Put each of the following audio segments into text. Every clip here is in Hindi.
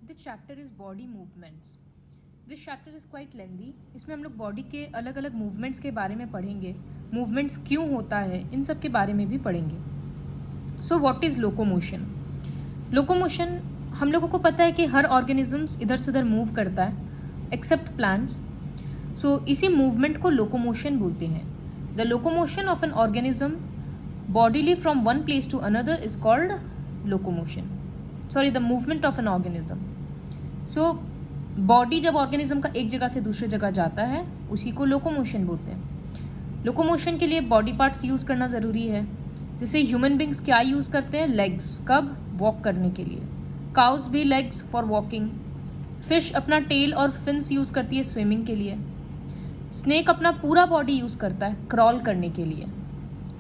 This chapter is body movements. This chapter is quite lengthy. इसमें हम लोग बॉडी के अलग अलग मूवमेंट्स के बारे में पढ़ेंगे, मूवमेंट्स क्यों होता है, इन सब के बारे में भी पढ़ेंगे. So what is locomotion? Locomotion हम लोगों को पता है कि हर ऑर्गेनिजम्स इधर से उधर मूव करता है एक्सेप्ट प्लांट्स. सो इसी मूवमेंट को लोकोमोशन बोलते हैं. The locomotion of an organism bodily from one place to another is called locomotion. Sorry, the movement of an organism. So body जब ऑर्गेनिज्म का एक जगह से दूसरी जगह जाता है उसी को लोकोमोशन बोलते हैं. लोकोमोशन के लिए बॉडी पार्ट्स यूज़ करना ज़रूरी है. जैसे ह्यूमन बींग्स क्या यूज़ करते हैं? लेग्स. कब? वॉक करने के लिए. काउस भी लेग्स फॉर वॉकिंग. फिश अपना टेल और फिन्स यूज़ करती है स्विमिंग के लिए. स्नेक अपना पूरा बॉडी यूज़ करता है क्रॉल करने के लिए,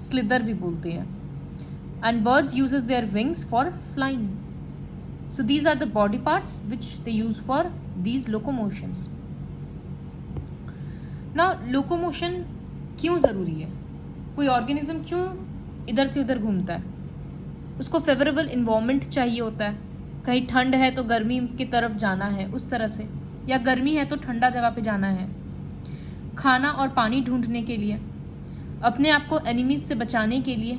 स्लिदर भी बोलते हैं. And birds uses their wings for flying. So these are the body parts which they use for these locomotions. Now locomotion क्यों ज़रूरी है? कोई ऑर्गेनिज्म क्यों इधर से उधर घूमता है? उसको फेवरेबल इन्वायरमेंट चाहिए होता है. कहीं ठंड है तो गर्मी की तरफ जाना है उस तरह से, या गर्मी है तो ठंडा जगह पे जाना है. खाना और पानी ढूंढने के लिए, अपने आप को एनिमीज से बचाने के लिए,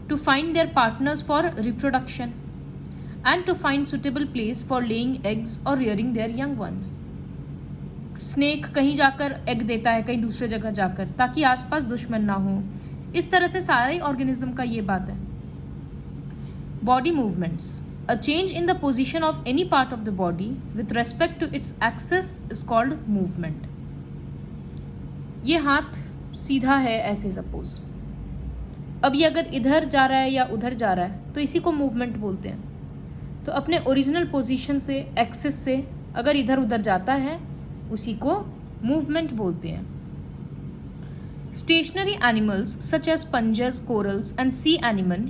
to find their partners for reproduction and to find suitable place for laying eggs और rearing their young ones. Snake कहीं जाकर एग देता है कहीं दूसरे जगह जाकर ताकि आसपास दुश्मन ना हो. इस तरह से सारे ऑर्गेनिज्म का ये बात है. Body movements. A change in the position of any part of the body with respect to its axis is called movement. ये हाथ सीधा है ऐसे सपोज, अब ये अगर इधर जा रहा है या उधर जा रहा है तो इसी को मूवमेंट बोलते हैं. तो अपने ओरिजिनल पोजीशन से एक्सिस से अगर इधर उधर जाता है उसी को मूवमेंट बोलते हैं. Stationary animals such as sponges, corals and sea animal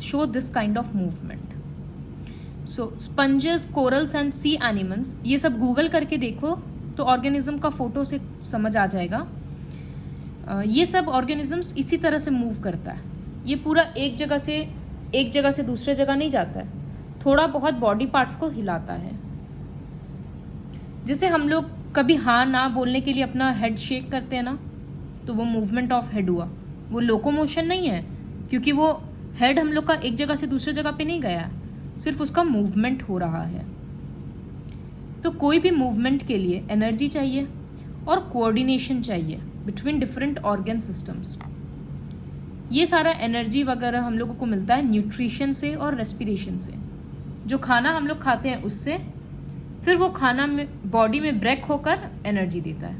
show this kind of movement. So sponges, corals and sea animals, ये सब गूगल करके देखो तो ऑर्गेनिज्म का फोटो से समझ आ जाएगा. ये सब ऑर्गेनिजम्स इसी तरह से मूव करता है. ये पूरा एक जगह से दूसरे जगह नहीं जाता है, थोड़ा बहुत बॉडी पार्ट्स को हिलाता है. जैसे हम लोग कभी हाँ ना बोलने के लिए अपना हेड शेक करते हैं ना, तो वो मूवमेंट ऑफ हेड हुआ. वो लोकोमोशन नहीं है क्योंकि वो हेड हम लोग का एक जगह से दूसरे जगह पे नहीं गया, सिर्फ उसका मूवमेंट हो रहा है. तो कोई भी मूवमेंट के लिए एनर्जी चाहिए और कोऑर्डिनेशन चाहिए बिटवीन डिफरेंट ऑर्गन सिस्टम्स. ये सारा एनर्जी वगैरह हम लोगों को मिलता है न्यूट्रिशन से और रेस्पिरेशन से. जो खाना हम लोग खाते हैं उससे, फिर वो खाना में बॉडी में ब्रेक होकर एनर्जी देता है.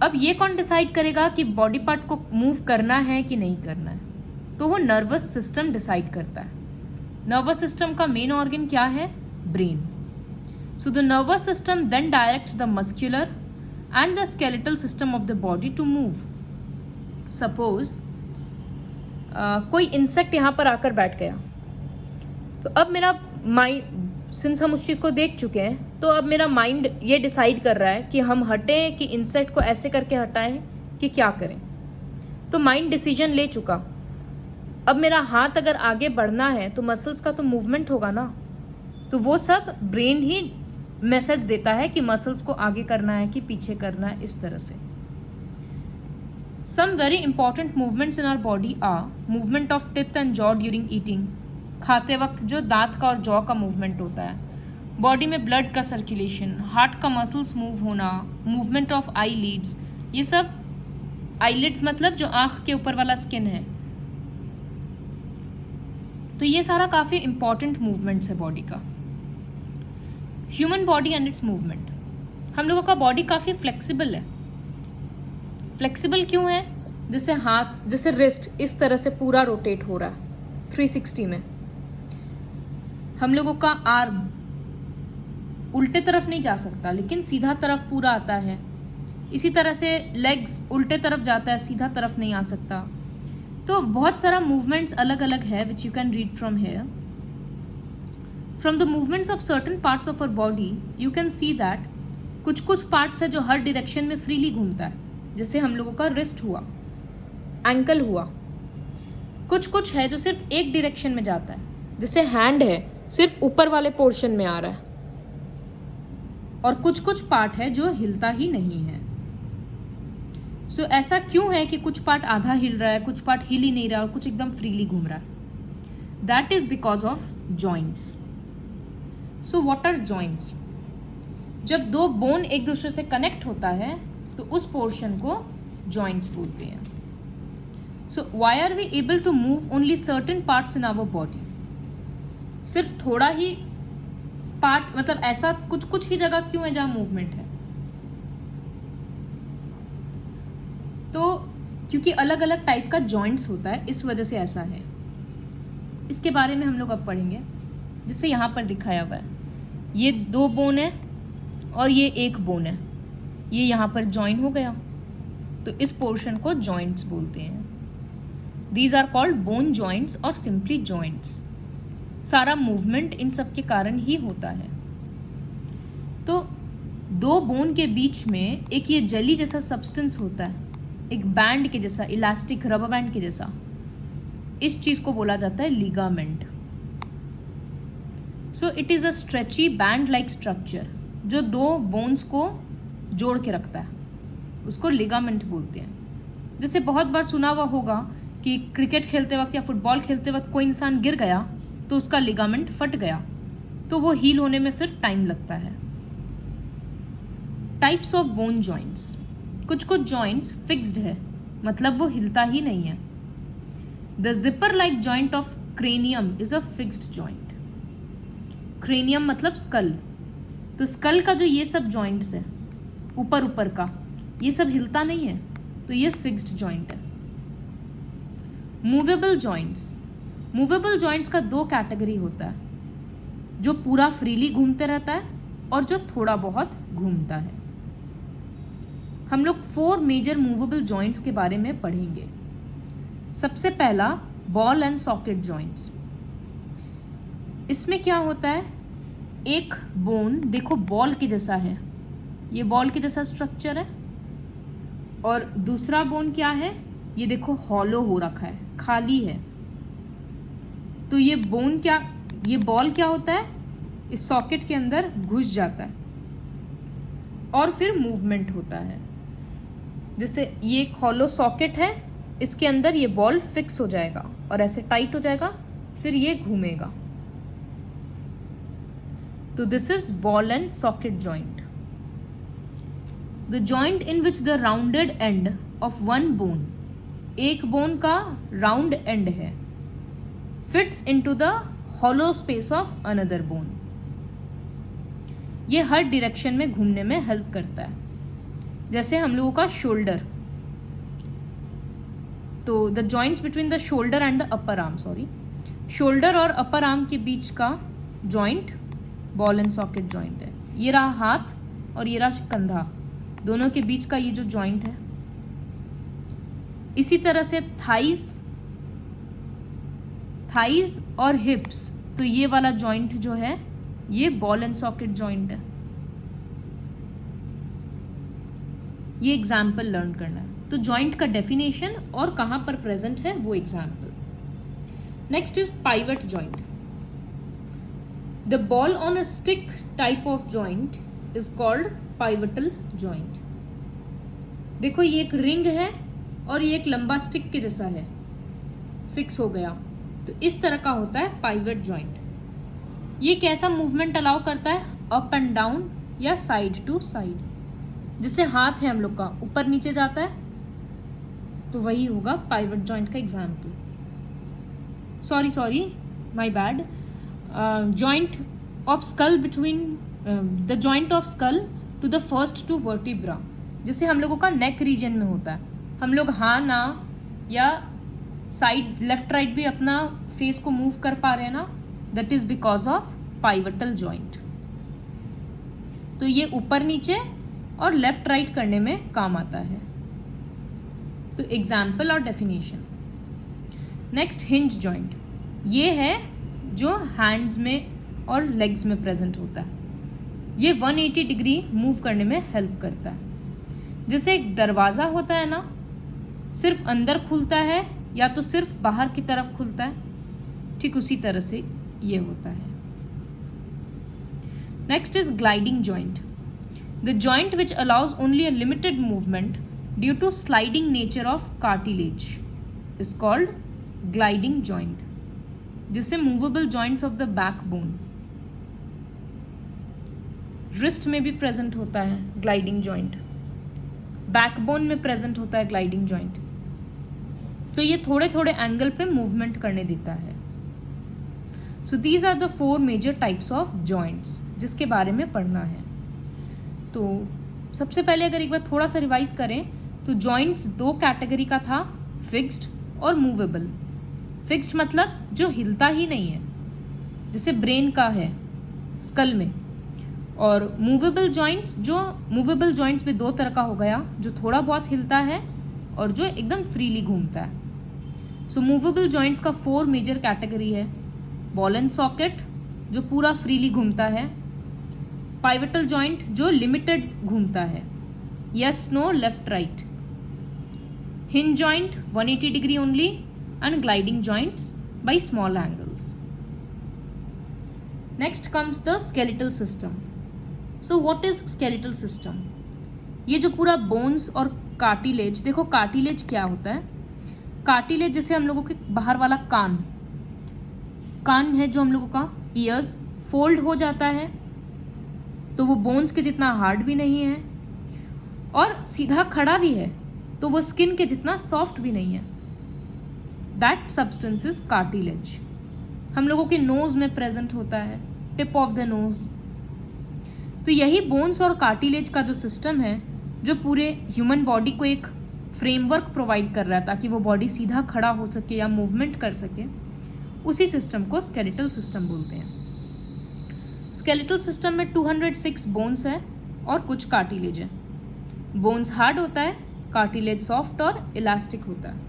अब ये कौन डिसाइड करेगा कि बॉडी पार्ट को मूव करना है कि नहीं करना है? तो वो नर्वस सिस्टम डिसाइड करता है. नर्वस सिस्टम का मेन ऑर्गन क्या है? Brain. So the nervous system then directs the muscular and the skeletal system of the body to move. Suppose कोई इंसेक्ट यहाँ पर आकर बैठ गया, तो अब मेरा माइंड, सिंस हम उस चीज़ को देख चुके हैं, तो अब मेरा माइंड ये डिसाइड कर रहा है कि हम हटें कि इंसेक्ट को ऐसे करके हटाएं कि क्या करें. तो माइंड डिसीजन ले चुका. अब मेरा हाथ अगर आगे बढ़ना है तो मसल्स का तो मूवमेंट होगा ना, तो वो सब ब्रेन ही मैसेज देता है कि मसल्स को आगे करना है कि पीछे करना है. इस तरह से some very important movements in our body are movement of teeth and jaw during eating. खाते वक्त जो दांत का और जॉ का मूवमेंट होता है. बॉडी में ब्लड का सर्कुलेशन, हार्ट का मसल्स मूव होना, मूवमेंट ऑफ आई लीड्स. ये सब आईलिड्स मतलब जो आंख के ऊपर वाला स्किन है. तो ये सारा काफ़ी इंपॉर्टेंट मूवमेंट्स है बॉडी का. Human body and it's movement. हम लोगों का बॉडी काफ़ी फ्लेक्सिबल है. फ्लेक्सिबल क्यों है? जैसे हाथ, जैसे रिस्ट इस तरह से पूरा रोटेट हो रहा है 360 में. हम लोगों का आर्म उल्टे तरफ नहीं जा सकता लेकिन सीधा तरफ पूरा आता है. इसी तरह से लेग्स उल्टे तरफ जाता है, सीधा तरफ नहीं आ सकता. तो बहुत सारा मूवमेंट्स अलग अलग है which you can read from here. From the movements of certain parts of our body, you can see that कुछ पार्ट्स है जो हर डायरेक्शन में फ्रीली घूमता है. जैसे हम लोगों का रिस्ट हुआ, एंकल हुआ. कुछ है जो सिर्फ एक डायरेक्शन में जाता है. जैसे हैंड है सिर्फ ऊपर वाले पोर्शन में आ रहा है, और कुछ कुछ पार्ट है जो हिलता ही नहीं है। सो ऐसा क्यों है कि कुछ पार्ट आधा हिल रहा है, कुछ पार्ट हिल ही नहीं रहा और कुछ एकदम फ्रीली घूम रहा है? That is because of joints. So what are joints? जब दो बोन एक दूसरे से कनेक्ट होता है तो उस पोर्शन को जॉइंट्स बोलते हैं। So why are we able to move only certain parts in our body? सिर्फ थोड़ा ही पार्ट, मतलब ऐसा कुछ कुछ ही जगह क्यों है जहां मूवमेंट है? तो क्योंकि अलग अलग टाइप का जॉइंट्स होता है, इस वजह से ऐसा है। इसके बारे में हम लोग अब पढ़ेंगे। जैसे यहाँ पर दिखाया हुआ है, ये 2 बोन है और ये 1 बोन है, ये यहाँ पर ज्वाइन हो गया, तो इस पोर्शन को जॉइंट्स बोलते हैं। These are called bone joints और सिंपली जॉइंट्स। सारा मूवमेंट इन सब के कारण ही होता है। तो 2 बोन के बीच में एक ये जेली जैसा सब्सटेंस होता है, एक बैंड के जैसा, इलास्टिक रबर बैंड के जैसा। इस चीज को बोला जाता है ligament. So it is a stretchy band like structure जो 2 बोन्स को जोड़ के रखता है, उसको लिगामेंट बोलते हैं। जैसे बहुत बार सुना हुआ होगा कि क्रिकेट खेलते वक्त या फुटबॉल खेलते वक्त कोई इंसान गिर गया तो उसका लिगामेंट फट गया, तो वो हील होने में फिर टाइम लगता है। Types of bone joints. कुछ कुछ जॉइंट्स फिक्स्ड है, मतलब वो हिलता ही नहीं है। The zipper like joint of cranium is a fixed joint. Cranium मतलब स्कल, तो स्कल का जो ये सब जॉइंट्स है ऊपर ऊपर का, ये सब हिलता नहीं है, तो ये फिक्स्ड जॉइंट है। Movable joints. मूवेबल जॉइंट्स का 2 कैटेगरी होता है, जो पूरा फ्रीली घूमते रहता है और जो थोड़ा बहुत घूमता है। हम लोग 4 मेजर मूवेबल जॉइंट्स के बारे में पढ़ेंगे। सबसे पहला बॉल एंड सॉकेट जॉइंट्स। इसमें क्या होता है, एक बोन देखो बॉल के जैसा है, ये बॉल के जैसा स्ट्रक्चर है, और दूसरा बोन क्या है, ये देखो हॉलो हो रखा है, खाली है। तो ये बोन क्या, ये बॉल क्या होता है, इस सॉकेट के अंदर घुस जाता है और फिर मूवमेंट होता है। जैसे ये एक हॉलो सॉकेट है, इसके अंदर ये बॉल फिक्स हो जाएगा और ऐसे टाइट हो जाएगा, फिर ये घूमेगा। तो this is ball and socket joint. The joint in which the rounded end of one bone, एक बोन का राउंड एंड है, fits into the hollow space of another bone. ये हर डायरेक्शन में घूमने में हेल्प करता है। जैसे हम लोगों का शोल्डर, तो the joints between the shoulder and the upper arm, shoulder और अपर आर्म के बीच का joint ball and socket joint है। ये रहा हाथ और ये रहा कंधा, दोनों के बीच का ये जो जॉइंट है। इसी तरह से थाइज और हिप्स, तो ये वाला जॉइंट जो है ये बॉल एंड सॉकेट जॉइंट है। ये एग्जाम्पल लर्न करना है। तो जॉइंट का डेफिनेशन और कहां पर प्रेजेंट है वो example. Next is pivot joint. The ball on a stick type of joint is called pivotal joint. देखो ये एक रिंग है और ये एक लंबा स्टिक के जैसा है, फिक्स हो गया, तो इस तरह का होता है पाइवट जॉइंट। ये कैसा मूवमेंट अलाउ करता है, अप एंड डाउन या साइड टू साइड। जैसे हाथ है हम लोग का, ऊपर नीचे जाता है, तो वही होगा पाइवट जॉइंट का example. Sorry my bad. Joint of skull between the joint of skull to the first 2 vertebra. जैसे हम लोगों का नेक रीजन में होता है, हम लोग हाँ ना या साइड लेफ्ट राइट भी अपना फेस को मूव कर पा रहे हैं ना, that is because of pivotal joint. तो ये ऊपर नीचे और लेफ्ट राइट करने में काम आता है। तो एग्जाम्पल और डेफिनेशन। नेक्स्ट हिंज जॉइंट, ये है जो हैंड्स में और लेग्स में प्रेजेंट होता है। ये 180 डिग्री मूव करने में हेल्प करता है। जैसे एक दरवाज़ा होता है ना, सिर्फ अंदर खुलता है या तो सिर्फ बाहर की तरफ खुलता है, ठीक उसी तरह से ये होता है। Next is gliding joint. The joint which allows only a limited movement due to sliding nature of cartilage is called gliding joint. जिसे movable joints of the backbone. Wrist में भी present होता है gliding joint. Backbone में present होता है gliding joint. तो ये थोड़े थोड़े एंगल पे मूवमेंट करने देता है. So these are the 4 major types of joints जिसके बारे में पढ़ना है. तो सबसे पहले अगर एक बार थोड़ा सा रिवाइज करें तो जॉइंट्स 2 कैटेगरी का था, फिक्स्ड और मूवेबल. फिक्स्ड मतलब जो हिलता ही नहीं है, जैसे ब्रेन का है स्कल में. और मूवेबल जॉइंट्स, जो मूवेबल जॉइंट्स भी 2 तरह का हो गया, जो थोड़ा बहुत हिलता है और जो एकदम फ्रीली घूमता है. सो मूवेबल जॉइंट्स का 4 मेजर कैटेगरी है. बॉल एंड सॉकेट जो पूरा फ्रीली घूमता है, पाइवटल जॉइंट जो लिमिटेड घूमता है, yes no left right, hinge joint 180 degree only, and gliding joints by small angles. Next comes the skeletal system. So what is skeletal system? ये जो पूरा बोन्स और कार्टिलेज, देखो कार्टिलेज क्या होता है. कार्टिलेज जैसे हम लोगों के बाहर वाला कान है जो हम लोगों का ईयर्स, फोल्ड हो जाता है तो वो बोन्स के जितना हार्ड भी नहीं है, और सीधा खड़ा भी है तो वो स्किन के जितना सॉफ्ट भी नहीं है. That substance is cartilage. हम लोगों के नोज में प्रेजेंट होता है, टिप ऑफ द नोज. तो यही बोन्स और कार्टिलेज का जो सिस्टम है, जो पूरे ह्यूमन बॉडी को एक फ्रेमवर्क प्रोवाइड कर रहा है ताकि वो बॉडी सीधा खड़ा हो सके या मूवमेंट कर सके, उसी सिस्टम को स्केलेटल सिस्टम बोलते हैं. स्केलेटल सिस्टम में 206 बोन्स है और कुछ कार्टिलेज है. बोन्स हार्ड होता है, कार्टिलेज सॉफ्ट और इलास्टिक होता है.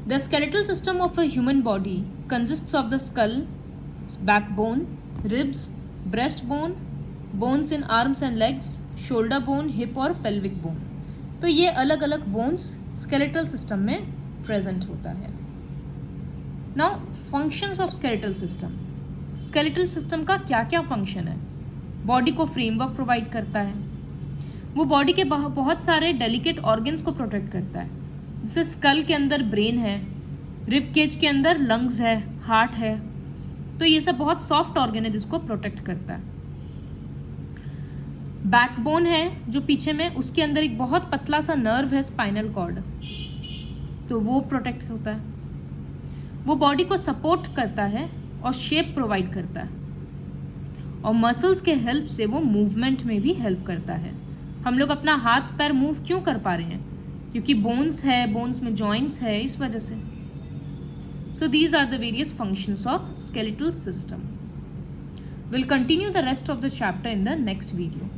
The skeletal system of a human body consists of the skull, backbone, ribs, breast bone, bones in arms and legs, shoulder bone, hip और पेल्विक बोन. तो ये अलग अलग बोन्स स्केलेटल सिस्टम में प्रेजेंट होता है. Now functions of skeletal system. Skeletal system का क्या क्या फंक्शन है? बॉडी को फ्रेमवर्क प्रोवाइड करता है. वो बॉडी के बहुत सारे डेलिकेट ऑर्गन्स को प्रोटेक्ट करता है. जैसे स्कल के अंदर ब्रेन है, रिब केज के अंदर लंग्स है, हार्ट है. तो ये सब बहुत सॉफ्ट ऑर्गन है जिसको प्रोटेक्ट करता है. बैकबोन है जो पीछे में, उसके अंदर एक बहुत पतला सा नर्व है, स्पाइनल कॉर्ड, तो वो प्रोटेक्ट होता है. वो बॉडी को सपोर्ट करता है और शेप प्रोवाइड करता है. और मसल्स के हेल्प से वो मूवमेंट में भी हेल्प करता है. हम लोग अपना हाथ पैर मूव क्यों कर पा रहे हैं? क्योंकि बोन्स है, बोन्स में जॉइंट्स है, इस वजह से. So these are the various functions of skeletal system. Will continue the rest of the chapter in the next video.